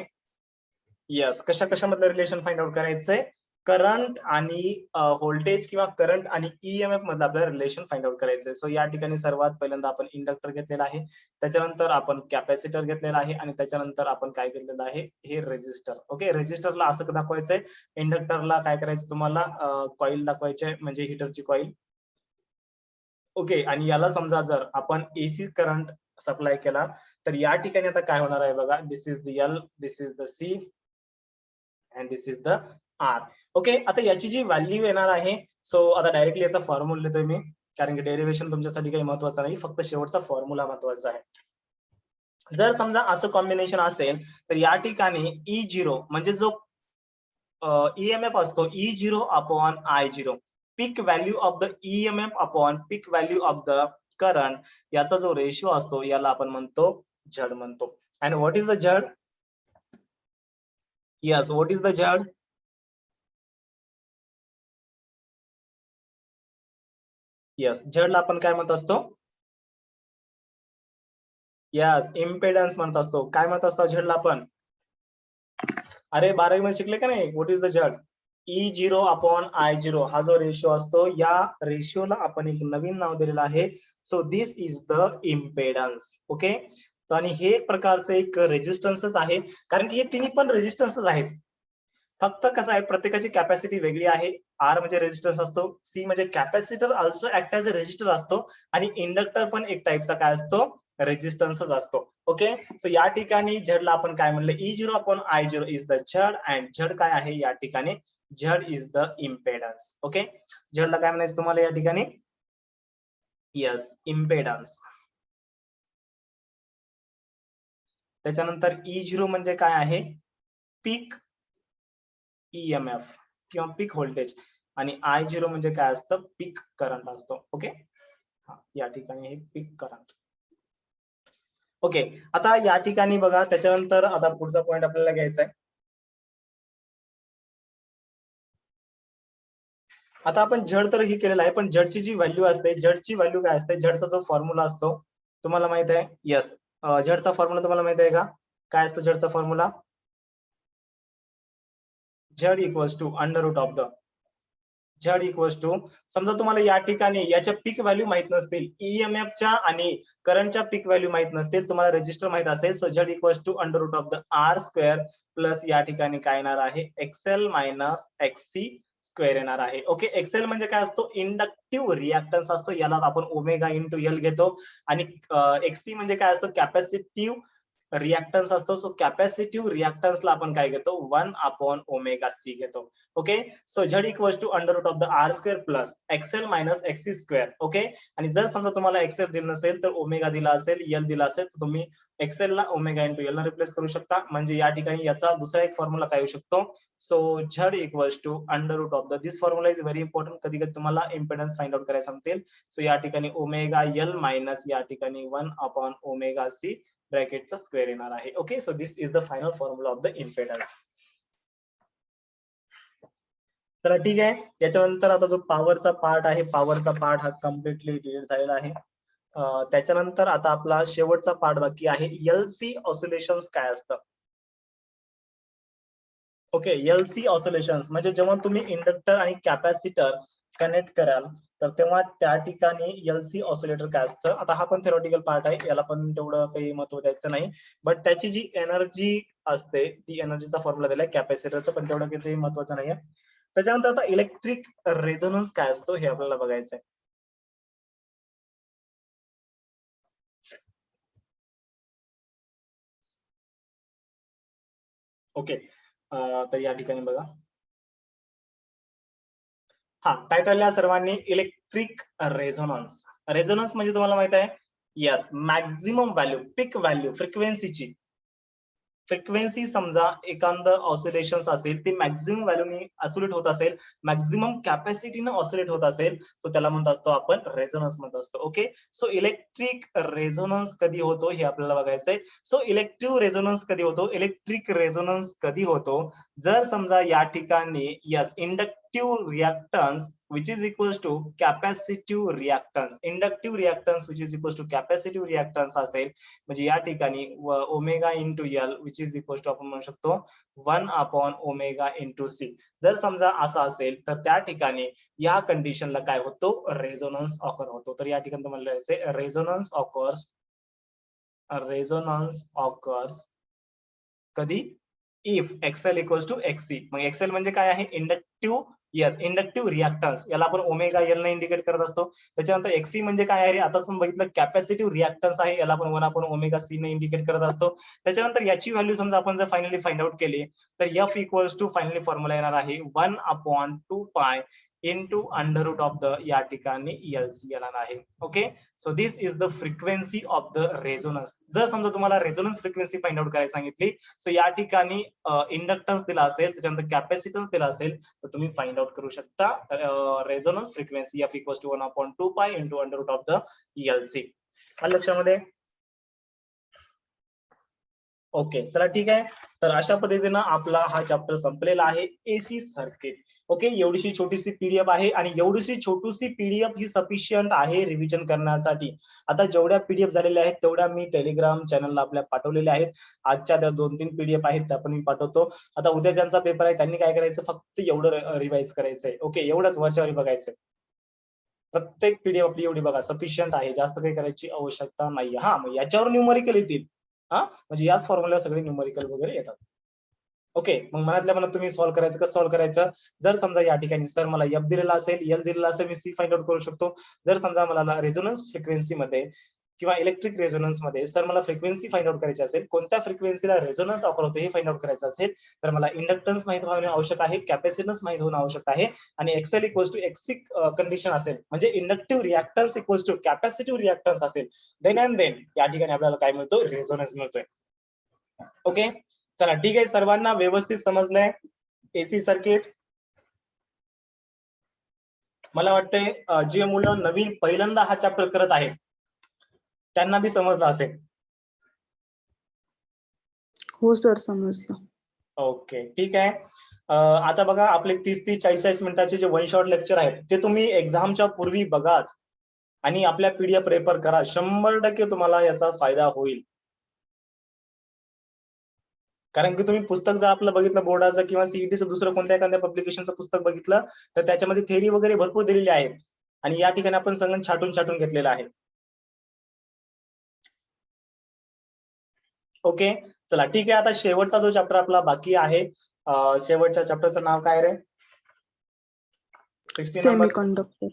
[SPEAKER 1] यस कशा कशामधलं रिलेशन फाइंड आउट करायचंय, करंट आणि व्होल्टेज किंवा करंट आणि ईएमएफ मधलं आपल्याला रिलेशन फाइंड आउट करायचंय. सो या ठिकाणी सर्वात पहिल्यांदा आपण इंडक्टर घेतलेला आहे, त्याच्यानंतर आपण कॅपॅसिटर घेतलेला आहे आणि त्याच्यानंतर आपण काय घेतलेलं आहे, हे रेजिस्टर. ओके, रेजिस्टरला असं दाखवायचंय, इंडक्टरला काय करायचं तुम्हाला, कॉईल दाखवायचे म्हणजे हीटरची कॉईल. ओके, आणि याला समजा जर आपण एसी करंट सप्लाय केला, तर या ठिकाणी आता काय होणार आहे बघा, this is the L, this is the C and this is the R. Okay, आता याची जी व्हॅल्यू येणार आहे, सो आता डायरेक्टली याचा फॉर्म्युला लिहितोय मी, कारण की डेरिव्हेशन तुमच्यासाठी काही महत्वाचं नाही, फक्त शेवटचा फॉर्म्युला महत्वाचा आहे. जर समजा असं कॉम्बिनेशन असेल, तर या ठिकाणी E0 म्हणजे जो ईएमएफ असतो, E0 upon I0, peak value of the EMF upon peak value of the current, याचा जो रेशिओ असतो याला आपण म्हणतो झड म्हणतो. And what is the झड? Yes, what is the झड? Yes, झडला आपण काय म्हणत असतो? यस, इम्पेडन्स म्हणत असतो. काय म्हणत असतो झडला आपण? अरे 12वी मध्ये शिकले का नाही, what is the झड? E0 upon I0 हा जो रेशिओ असतो, या रेशिओला आपण एक नवीन नाव दिलेलं आहे. So this is the impedance. Okay, आणि हे एक प्रकारचं एक रेजिस्टन्सच आहे, कारण की हे तिन्ही पण रेजिस्टन्सच आहेत. फक्त कसं आहे, प्रत्येकाची कॅपॅसिटी वेगळी आहे. आर म्हणजे रेजिस्टन्स असतो, सी म्हणजे capacitor also act as a resistor असतो, आणि इंडक्टर पण एक टाइपचा काय असतो, रेजिस्टन्सच असतो. ओके, सो या ठिकाणी झडला आपण काय म्हणलं, E0 upon I0 is the झड, and झड काय आहे या ठिकाणी, झड इज द इम्पेडन्स. ओके, झडला काय म्हणायचं तुम्हाला या ठिकाणी? Yes, impedance. त्याच्यानंतर E0 म्हणजे काय आहे, पीक ईएमएफ किंवा पीक व्होल्टेज, आणि I0 म्हणजे काय असतं, पीक करंट असतो. ओके, या ठिकाणी हे पीक करंट. ओके, आता या ठिकाणी बघा, त्याच्यानंतर आता पुढचा पॉइंट आपल्याला घ्यायचा आहे. आता आपण झड तर ही केलेलं आहे, पण झडची जी व्हॅल्यू असते, झडची व्हॅल्यू काय असते, झडचा जो फॉर्म्युला असतो तुम्हाला माहित आहे? यस, झडचा फॉर्म्युला तुम्हाला माहित आहे का? काय असतो झडचा formula? Z equals to under root of the, Z equals to, समजा तुम्हाला या ठिकाणी याच्या पीक व्हॅल्यू माहित नसतील, ईएमएफच्या आणि करंटच्या पीक व्हॅल्यू माहित नसतील, तुम्हाला रेजिस्टर माहित असेल, so Z equals to under root of the R square plus या ठिकाणी काय येणार आहे, एक्सएल मायनस एक्ससी स्क्वेअर येणार आहे. ओके, एक्सएल म्हणजे काय असतो, इंडक्टिव्ह रिॲक्टन्स असतो, याला आपण ओमेगा इंटू एल घेतो, आणि एक्ससी म्हणजे काय असतो, कॅपॅसिटिव्ह रिॲक्टन्स असतो. सो कॅपॅसिटिव्ह रिॲक्टन्सला आपण काय घेतो 1/ओमेगा c घेतो. Okay, so z equals to under root of the r square plus xl minus xc square. Okay, आणि जर समजा तुम्हाला xl दिलं नसेल तर ओमेगा दिला असेल, l दिला असेल तर तुम्ही xl ला ओमेगा इंटू l ला रिप्लेस करू शकता. म्हणजे या ठिकाणी याचा दुसरा एक फॉर्म्युला काय येऊ शकतो. So z equals to under root of the this formula is very important. कधी कधी तुम्हाला इम्पेडन्स फाइंड आउट करायला सांगतील. सो या ठिकाणी ओमेगा l मायनस या ठिकाणी 1/ओमेगा c ब्रॅकेटचा स्क्वेअर येणार आहे. Okay, so this is the final formula of the impedance. तर ठीक आहे, याच्यानंतर आता जो पॉवरचा पार्ट आहे, पॉवरचा पार्ट हा कम्प्लिटली डिलीट झालेला आहे. त्याच्यानंतर आता आपला शेवटचा पार्ट बाकी आहे. एलसी ऑसिलेशन्स काय असतं. ओके, एलसी ऑसिलेशन्स म्हणजे जेव्हा तुम्ही इंडक्टर आणि कॅपॅसिटर कनेक्ट कराल तर तेव्हा त्या ठिकाणी एलसी ऑसिलेटर काय असतं. आता हा पण थेरॉटिकल पार्ट आहे, याला पण तेवढं काही महत्व द्यायचं नाही. बट त्याची जी एनर्जी असते ती एनर्जीचा फॉर्म्युला दिलाय कॅपॅसिटरचं, पण तेवढं काही महत्वाचं नाहीये. त्याच्यानंतर आता इलेक्ट्रिक रेझोनन्स काय असतो हे आपल्याला बघायचंय. ओके, तर या ठिकाणी बघा, हा टायटल या सर्वांनी इलेक्ट्रिक रेझोनन्स. रेझोनन्स म्हणजे तुम्हाला माहित आहे, यस, मॅक्झिमम व्हॅल्यू, पीक व्हॅल्यू फ्रिक्वेन्सीची. फ्रिक्वेन्सी समजा एखादं ऑसिलेशन्स असेल ते मॅक्झिमम व्हॅल्यूनी ऑसिलेट होत असेल, मॅक्झिमम कॅपॅसिटीने ऑसिलेट होत असेल, तो त्याला म्हणत असतो आपण रेझोनन्स म्हणत असतो. ओके, सो इलेक्ट्रिक रेझोनन्स कधी होतो हे आपल्याला बघायचंय. सो इलेक्ट्रिव्ह रेझोनन्स कधी होतो, इलेक्ट्रिक रेझोनन्स कधी होतो, जर समजा या ठिकाणी yes inductive reactance which is equals to capacitive reactance, inductive reactance which is equals to capacitive reactance असेल, म्हणजे या ठिकाणी omega into L which is equals to आपण म्हणू शकतो 1/ओमेगा इंटू सी. जर समजा असं असेल तर त्या ठिकाणी या कंडिशनला काय होतो, रेझोनन्स ऑकर होतो. तर या ठिकाणी तुम्हाला लिहायचंय रेझोनन्स ऑकर्स कधी, if XL equals to XC. मग XL म्हणजे काय आहे, इंडक्टिव्ह, यस इंडक्टिव्ह रिॲक्टन्स, याला आपण ओमेगा एल ने इंडिकेट करत असतो. त्याच्यानंतर XC म्हणजे काय आहे, आता आपण बघितलं कॅपॅसिटिव्ह रिॲक्टन्स आहे, याला आपण 1/ओमेगा सी ने इंडिकेट करत असतो. त्याच्यानंतर याची व्हॅल्यू समजा आपण जर फायनली फाइंड आउट केली तर F equals to finally formula येणार आहे 1/2π into under root of the या ठिकाणी LC येणार आहे. Okay, so this is the frequency of the resonance. जर समजा तुम्हाला रेझोनन्स फ्रिक्वेन्सी फाइंड आउट करायला सांगितली, सो या ठिकाणी इंडक्टन्स दिला असेल, त्याच्यानंतर कॅपॅसिटन्स दिला असेल, तर तुम्ही फाइंड आउट करू शकता resonance frequency F equals to 1/2π into under root of the LC. आलं लक्षामध्ये. ओके, चला ठीक आहे. तर अशा पद्धतीनं आपला हा चॅप्टर संपलेला आहे, एसी सर्किट. ओके, एवढीशी छोटीशी पीडीएफ आहे आणि एवढीशी छोटीशी पीडीएफ ही सफिशियंट आहे रिव्हिजन करण्यासाठी. आता जेवढ्या पीडीएफ झालेल्या आहेत तेवढ्या मी टेलिग्राम चॅनलला आपल्या पाठवलेल्या आहेत. आजच्या त्या 2-3 पीडीएफ आहेत त्या पण मी पाठवतो. आता उद्या ज्यांचा पेपर आहे त्यांनी काय करायचं, फक्त एवढं रिवाइज करायचंय. ओके, एवढंच वरच्यावर बघायचंय. प्रत्येक पीडीएफ आपली एवढी बघा सफिशियंट आहे, जास्त काही करायची आवश्यकता नाहीये. हा, मग याच्यावर न्यूमरिकल येतील, हा म्हणजे याच फॉर्म्युला सगळे न्यूमरिकल वगैरे येतात. ओके, मग मनातल्या मनात तुम्ही सॉल्व्ह करायचं. कसं सॉल्व्ह करायचं, जर समजा या ठिकाणी सर मला एफ दिलेला असेल, एल दिलेला असेल, मी सी फाइंड आउट करू शकतो. जर समजा मला रेझोनन्स फ्रिक्वेन्सी मध्ये किंवा इलेक्ट्रिक रेझोनन्स मध्ये सर मला फ्रिक्वेन्सी फाइंड आउट करायची असेल, कोणत्या फ्रिक्वेन्सीला रेझोनन्स ऑकर होते हे फाइंड आउट करायचं असेल, तर मला इंडक्टन्स माहित होणे आवश्यक आहे, कॅपॅसिटन्स माहित होणे आवश्यक आहे, आणि X L equals to X C condition असेल, म्हणजे inductive reactance equals to capacitive reactance असेल, देन अँड देन या ठिकाणी आपल्याला काय मिळतो, रेझोनन्स मिळतोय. ओके, चला ठीक आहे, सर्वांना व्यवस्थित समजलंय एसी सर्किट. मला वाटतंय जे मुलं नवीन पहिल्यांदा हा चॅप्टर करत आहेत त्यांना बी समजलं असेल.
[SPEAKER 2] हो सर, समजलं.
[SPEAKER 1] ओके, ठीक आहे. आता बघा, आपले 30-40 मिनिटाचे जे वन शॉट लेक्चर आहेत ते तुम्ही एक्झामच्या पूर्वी बघाच आणि आपल्या पीडीएफ रेफर करा. 100% तुम्हाला याचा फायदा होईल. कारण की तुम्ही पुस्तक जर आपलं बघितलं बोर्डाचं किंवा सीईटीचं दुसरं कोणत्या एखाद्या पब्लिकेशनचं पुस्तक बघितलं तर त्याच्यामध्ये थेअरी वगैरे भरपूर दिलेली आहे आणि या ठिकाणी आपण सगळं छाटून घेतलेलं आहे. ओके, चला ठीक आहे. आता शेवटचा जो चॅप्टर आपला बाकी आहे, शेवटच्या चॅप्टरचं नाव काय रे? 16 number.
[SPEAKER 2] Semiconductor.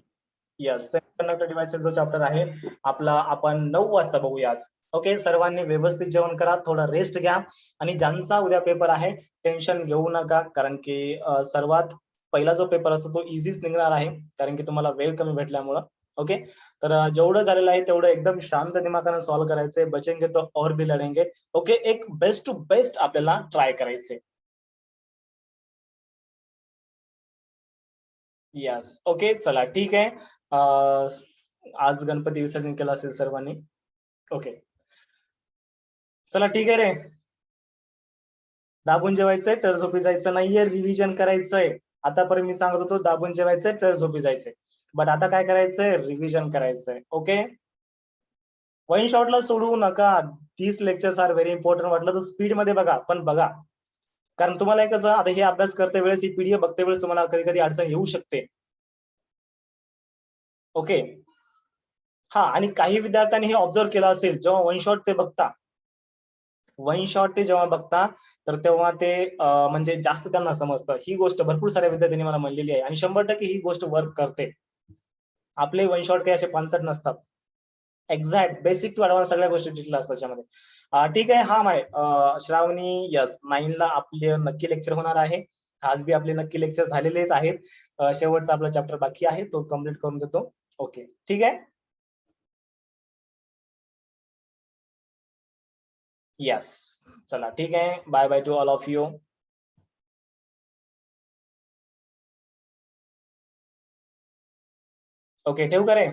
[SPEAKER 1] Yes, semiconductor devices जो चॅप्टर आहे आपला, आपण 9 वाजता बघूया आज. ओके, सर्वांनी व्यवस्थित जेवण करा, थोडा रेस्ट घ्या आणि ज्यांचा उद्या पेपर आहे टेन्शन घेऊ नका, कारण की सर्वात पहिला जो पेपर असतो तो इझीच निघणार आहे, कारण की तुम्हाला वेळ कमी भेटल्यामुळं. ओके, तर जेवढं झालेलं आहे तेवढं एकदम शांत दिमागाने सॉल्व्ह करायचंय. बचेंगे तो और भी लढेंगे. ओके, एक बेस्ट टू बेस्ट आपल्याला ट्राय करायचंय. यस, ओके, चला ठीक आहे. आज गणपती विसर्जन केलं असेल सर्वांनी. ओके, चला ठीक आहे रे. दाबून जेवायचंय तर झोपी जायचं नाहीये, रिव्हिजन करायचंय. आतापर्यंत मी सांगत होतो दाबून जेवायचंय तर झोपी जायचंय. बट आता काय करायचंय, रिव्हिजन करायचंय. ओके, वन शॉटला सोडवू नका. 30 लेक्चर्स आर व्हेरी इम्पॉर्टंट. वाटलं तर स्पीड मध्ये बघा, पण बघा. कारण तुम्हाला कसं आता हे अभ्यास करते वेळेस ही पीडीएफ बघते वेळेस तुम्हाला कधी कधी अडचण येऊ शकते. ओके, हा, आणि काही विद्यार्थ्यांनी हे ऑब्झर्व केलं असेल, जेव्हा वन शॉट ते बघता, वन शॉट ते जेव्हा बघता, तर तेव्हा ते म्हणजे जास्त त्यांना समजतं. ही गोष्ट भरपूर साऱ्या विद्यार्थ्यांनी मला म्हणलेली आहे आणि 100% ही गोष्ट वर्क करते. आपले वन शॉट काही असे पानसट नसतात. एक्झॅक्ट बेसिक टू ऍडव्हान्स सगळ्या गोष्टी डिटेल असतात त्याच्यामध्ये. ठीक आहे, हा माय श्रावणी, यस 9 ला आपले नक्की लेक्चर होणार आहे. आज बी आपले नक्की लेक्चर झालेलेच आहेत. शेवटचा आपला चॅप्टर बाकी आहे, तो कम्प्लीट करून देतो. ओके, ठीक आहे. यस, चला ठीक आहे. Bye bye to all of you. Okay, ठेवू का रे?